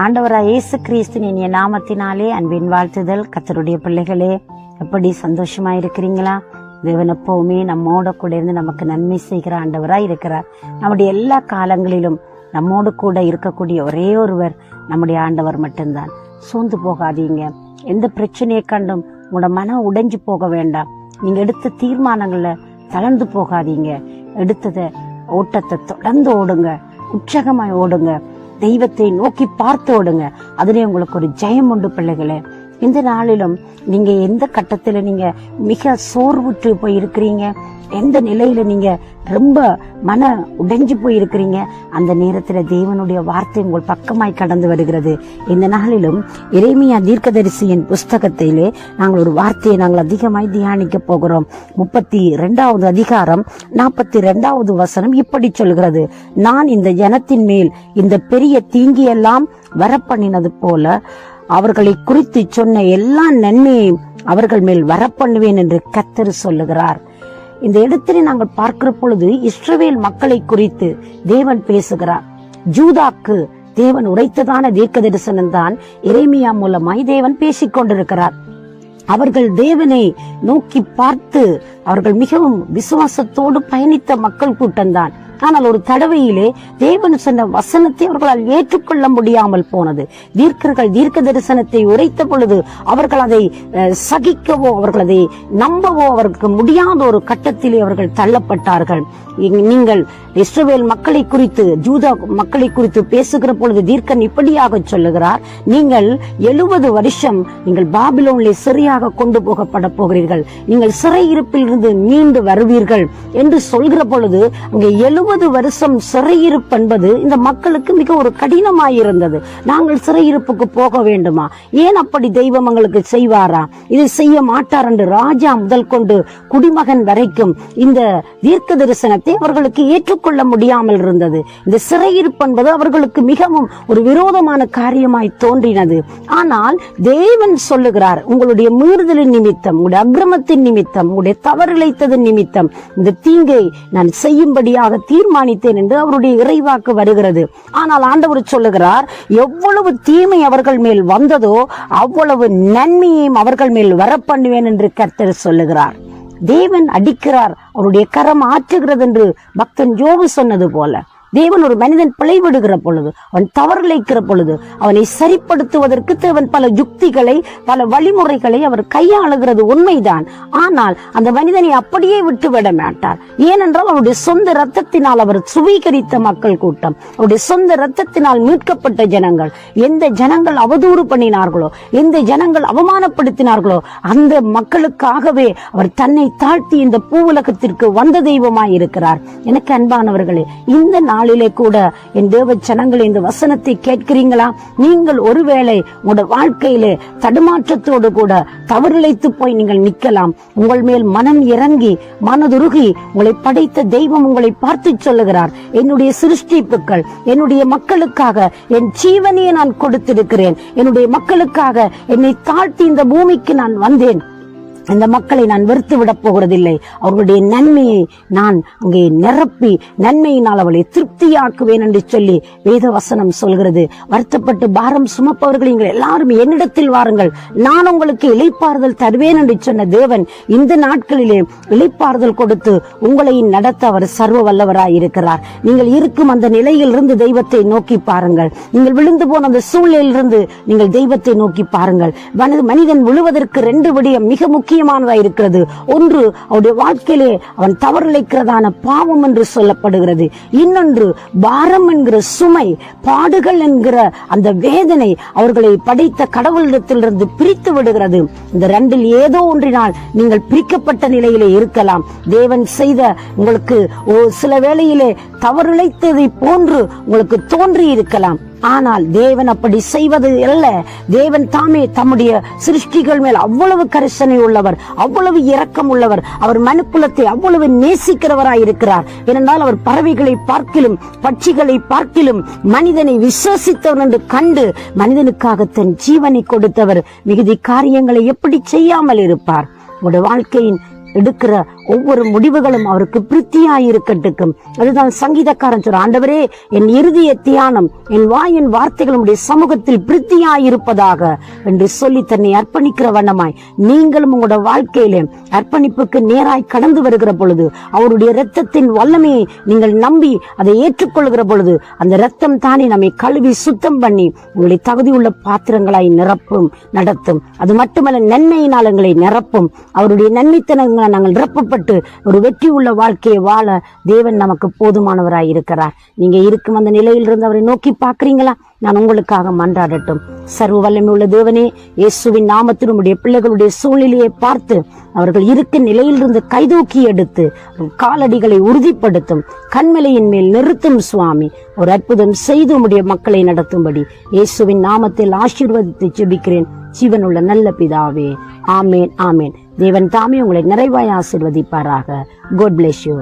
ஆண்டவராய் இயேசு கிறிஸ்துவின் இனிய நாமத்தினாலே அன்பின் வாழ்த்துதல். கர்த்தருடைய பிள்ளைகளே, எப்படி சந்தோஷமா இருக்கிறீங்களா? தேவன் எப்பவுமே நம்மோட கூட இருந்து நமக்கு நன்மை செய்கிற ஆண்டவராய் இருக்கிறார். நம்முடைய எல்லா காலங்களிலும் நம்மோடு கூட இருக்கக்கூடிய ஒரே ஒருவர் நம்முடைய ஆண்டவர் மட்டும்தான். சோர்ந்து போகாதீங்க. எந்த பிரச்சனையை கண்டும் உங்களோட மனம் உடைஞ்சு போக வேண்டாம். நீங்க எடுத்த தீர்மானங்கள்ல தளர்ந்து போகாதீங்க. எடுத்தத ஓட்டத்தை தொடர்ந்து ஓடுங்க, உற்சாகமாய் ஓடுங்க, தெய்வத்தை நோக்கி பார்த்து ஓடுங்க. அதுல உங்களுக்கு ஒரு ஜெயம் உண்டு பிள்ளைகளே. இந்த நாளிலும் நீங்க எந்த கட்டத்துல நீங்க மிக சோர்வுற்று போய் இருக்கிறீங்க, எந்த நிலையில நீங்க ரொம்ப மன உடைஞ்சு போயிருக்கிறீங்க, அந்த நேரத்துல தேவனுடைய வார்த்தை உங்கள் பக்கமாய் கடந்து வருகிறது. இந்த நாளிலும் எரேமியா தீர்க்கதரிசியின் புஸ்தகத்திலே நாங்கள் ஒரு வார்த்தையை நாங்கள் அதிகமாய் தியானிக்க போகிறோம். 32வது அதிகாரம் 42வது வசனம் இப்படி சொல்கிறது: நான் இந்த ஜனத்தின் மேல் இந்த பெரிய தீங்கியெல்லாம் வரப்பண்ணினது போல அவர்களை குறித்து சொன்ன எல்லா நன்மையையும் அவர்கள் மேல் வரப்பண்ணுவேன் என்று கர்த்தர் சொல்லுகிறார். இந்த இடத்திலே நாங்கள் பார்க்கிற பொழுது இஸ்ரவேல் மக்களை குறித்து தேவன் பேசுகிறார். ஜூதாக்கு தேவன் உரைத்ததான தீர்க்க தரிசனம் தான் எரேமியா மூலமாய் தேவன் பேசிக் கொண்டிருக்கிறார். அவர்கள் தேவனை நோக்கி பார்த்து அவர்கள் மிகவும் விசுவாசத்தோடு பயணித்த மக்கள் கூட்டம்தான். ஆனால் ஒரு தடவையிலே தேவன் சொன்ன வசனத்தை அவர்களால் ஏற்றுக்கொள்ள முடியாமல் போனது. தீர்க்கர்கள் தீர்க்க தரிசனத்தை உரைத்த பொழுது அவர்கள் அதை சகிக்கவோ அவர்கள் அதை நம்பவோ அவர்களுக்கு முடியாத ஒரு கட்டத்திலே அவர்கள் தள்ளப்பட்டார்கள். நீங்கள் இஸ்ரவேல் மக்களை குறித்து, ஜூதா மக்களை குறித்து பேசுகிற பொழுது தீர்க்கன் இப்படியாக சொல்லுகிறார்: நீங்கள் 70 வருஷம் நீங்கள் பாபிலோனிலே சிறையாக கொண்டு போகப்பட போகிறீர்கள், நீங்கள் சிறையிருப்பில் இருந்து மீண்டு வருவீர்கள் என்று சொல்கிற பொழுது அங்கே 70 வருஷம் சிறையிருப்பு என்பது இந்த மக்களுக்கு மிக ஒரு கடினமாயிருந்தது. நாங்கள் சிறையிருப்புக்கு போக வேண்டுமா? ஏன் அப்படி தெய்வம் எங்களுக்கு செய்வாரா? இதை செய்ய மாட்டார் என்று ராஜா முதல் கொண்டு குடிமகன் வரைக்கும் இந்த தீர்க்க தரிசனத்தை அவர்களுக்கு ஏற்றுக்கொள்ள முடியாமல் இருந்தது. இந்த சிறையிருப்பு என்பது அவர்களுக்கு மிகவும் ஒரு விரோதமான காரியமாய் தோன்றினது. ஆனால் தேவன் சொல்லுகிறார், உங்களுடைய மீறுதலின் நிமித்தம், உங்களுடைய அக்கிரமத்தின் நிமித்தம், உங்களுடைய தவறிழைத்ததன் நிமித்தம் இந்த தீங்கை நான் செய்யும்படியாக தீர்மானித்தேன் என்று அவருடைய இறைவாக்கு வருகிறது. ஆனால் ஆண்டவர் சொல்லுகிறார், எவ்வளவு தீமை அவர்கள் மேல் வந்ததோ அவ்வளவு நன்மையையும் அவர்கள் மேல் வரப்பண்ணுவேன் என்று கர்த்தர் சொல்லுகிறார். தேவன் அடிக்கிறார், அவருடைய கரம் ஆற்றுகிறது என்று பக்தன் யோபு சொன்னது போல தேவன் ஒரு மனிதன் பிழைவிடுகிற பொழுது, அவன் தவறிழைக்கிற பொழுது அவனை சரிப்படுத்துவதற்கு தேவன் பல யுக்திகளை, பல வழிமுறைகளை அவர் கையாளுகிறது உண்மைதான். ஆனால் அந்த மனிதனை அப்படியே விட்டுவிட மாட்டார். ஏனென்றால் அவருடைய சொந்த இரத்தத்தினால் அவர் சுவீகரித்த மக்கள் கூட்டம், அவருடைய சொந்த இரத்தத்தினால் மீட்கப்பட்ட ஜனங்கள். எந்த ஜனங்கள் அவதூறு பண்ணினார்களோ, எந்த ஜனங்கள் அவமானப்படுத்தினார்களோ அந்த மக்களுக்காகவே அவர் தன்னை தாழ்த்தி இந்த பூவுலகத்திற்கு வந்த தெய்வமாய் இருக்கிறார். எனக்கு அன்பானவர்களே, இந்த நாளிலே கூட என் தேவ ஜனங்களே, இந்த வசனத்தை கேட்கிறீங்களா? நீங்கள் ஒருவேளை உங்களோட வாழ்க்கையிலே தடுமாற்றத்தோடு கூட தவறிழைத்து போய் நீங்கள் நிற்கலாம். உங்கள் மேல் மனம் இறங்கி மனதுருகி உங்களை படைத்த தெய்வம் உங்களை பார்த்து சொல்லுகிறார், என்னுடைய சிருஷ்டிப்புக்கள், என்னுடைய மக்களுக்காக என் ஜீவனையை நான் கொடுத்திருக்கிறேன், என்னுடைய மக்களுக்காக என்னை தாழ்த்தி இந்த பூமிக்கு நான் வந்தேன், இந்த மக்களை நான் வெறுத்து விட போகிறதில்லை, அவர்களுடைய நன்மையை நான் அங்கே நிரப்பி நன்மையினால் அவளை திருப்தியாக்குவேன் என்று சொல்லி வேத வசனம் சொல்கிறது. வருத்தப்பட்டு பாரம் சுமப்பவர்கள் நீங்கள் எல்லாரும் என்னிடத்தில் வாருங்கள், நான் உங்களுக்கு இளைப்பாறுதல் தருவேன் என்று சொன்ன தேவன் இந்த நாட்களிலே இளைப்பாறுதல் கொடுத்து உங்களை நடத்த அவர் சர்வ வல்லவராய் இருக்கிறார். நீங்கள் இருக்கும் அந்த நிலையில் இருந்து தெய்வத்தை நோக்கி பாருங்கள். நீங்கள் விழுந்து போன அந்த சூழ்நிலையிலிருந்து நீங்கள் தெய்வத்தை நோக்கி பாருங்கள். மனிதன் விழுவதற்கு 2 விடயம் மிக முக்கியமானதா இருக்கிறது. ஒன்று, அவருடைய வாழ்க்கையிலே அவன் தவறிழைக்கிறதான பாவம் என்று சொல்லப்படுகிறது. இன்னொன்று, பாரம் என்கிற சுமை, பாடுகள் என்கிற அந்த வேதனை அவர்களை படைத்த கடவுளிடத்திலிருந்து பிரித்து விடுகிறது. இந்த 2ல் ஏதோ ஒன்றினால் நீங்கள் பிரிக்கப்பட்ட நிலையிலே இருக்கலாம். தேவன் செய்த உங்களுக்கு சில வேளையிலே தவறிழைத்ததை போன்று உங்களுக்கு தோன்றி இருக்கலாம். ஆனால் தேவன் அப்படி செய்வது அல்ல. தேவன் தாமே தம்முடைய சிருஷ்டிகள் மேல் அவ்வளவு கரிசனை உள்ளவர், அவ்வளவு இரக்கம் உள்ளவர். அவர் மனுக்குலத்தை அவ்வளவு நேசிக்கிறவராய் இருக்கிறார். ஏனென்றால் அவர் பறவைகளை பார்க்கிலும் பட்சிகளை பார்க்கிலும் மனிதனை விசுவாசித்தவர் என்று கண்டு மனிதனுக்காக தன் ஜீவனை கொடுத்தவர் மிகுதி காரியங்களை எப்படி செய்யாமல் இருப்பார்? உங்களுடைய வாழ்க்கையின் எடுக்கிற ஒவ்வொரு முடிவுகளும் அவருக்கு பிரித்தியாயிருக்கட்டும். அதுதான் சங்கீதக்காரன் சொல்ற, ஆண்டவரே என் இருதய தியானம் என் வாயின் வார்த்தைகள் உம்முடைய சமூகத்தில் பிரித்தியாயிருப்பதாக என்று சொல்லி தன்னை அர்ப்பணிக்கிற வண்ணமாய் நீங்களும் உங்களோட வாழ்க்கையிலே அர்ப்பணிப்புக்கு நேராய் கடந்து வருகிற பொழுது, அவருடைய இரத்தத்தின் வல்லமையை நீங்கள் நம்பி அதை ஏற்றுக்கொள்கிற பொழுது, அந்த இரத்தம் தானே நம்மை கழுவி சுத்தம் பண்ணி உங்களை தகுதியுள்ள பாத்திரங்களாய் நிரப்பும் நடத்தும். அது மட்டுமல்ல, நன்மையினால் எங்களை நிரப்பும். அவருடைய நன்மைத்தனங்களால் நாங்கள் நிரப்பப்பட்டு ஒரு வெற்றி உள்ள வாழ்க்கையை வாழ தேவன் நமக்கு போதுமானவராய் இருக்கிறார். நீங்க இருக்கும் அந்த நிலையிலிருந்து அவரை நோக்கி பார்க்கிறீங்களா? நான் உங்களுக்காக மன்றாடட்டும். சர்வ வல்லமை உள்ள தேவனே, இயேசுவின் நாமத்தில் உம்முடைய பிள்ளைகளுடைய சூழ்நிலையை பார்த்து அவர்கள் இருக்கும் நிலையிலிருந்து கைதூக்கி எடுத்து காலடிகளை உறுதிப்படுத்தும், கண்மலையின் மேல் நிறுத்தும் சுவாமி. ஒரு அற்புதம் செய்து உம்முடைய மக்களை நடத்தும்படி இயேசுவின் நாமத்தில் ஆசீர்வதித்து ஜெபிக்கிறேன் ஜீவனுள்ள நல்ல பிதாவே. ஆமேன், ஆமேன். தேவன் தாமே உங்களை நிறைவாய் ஆசீர்வதிப்பாராக. God bless you.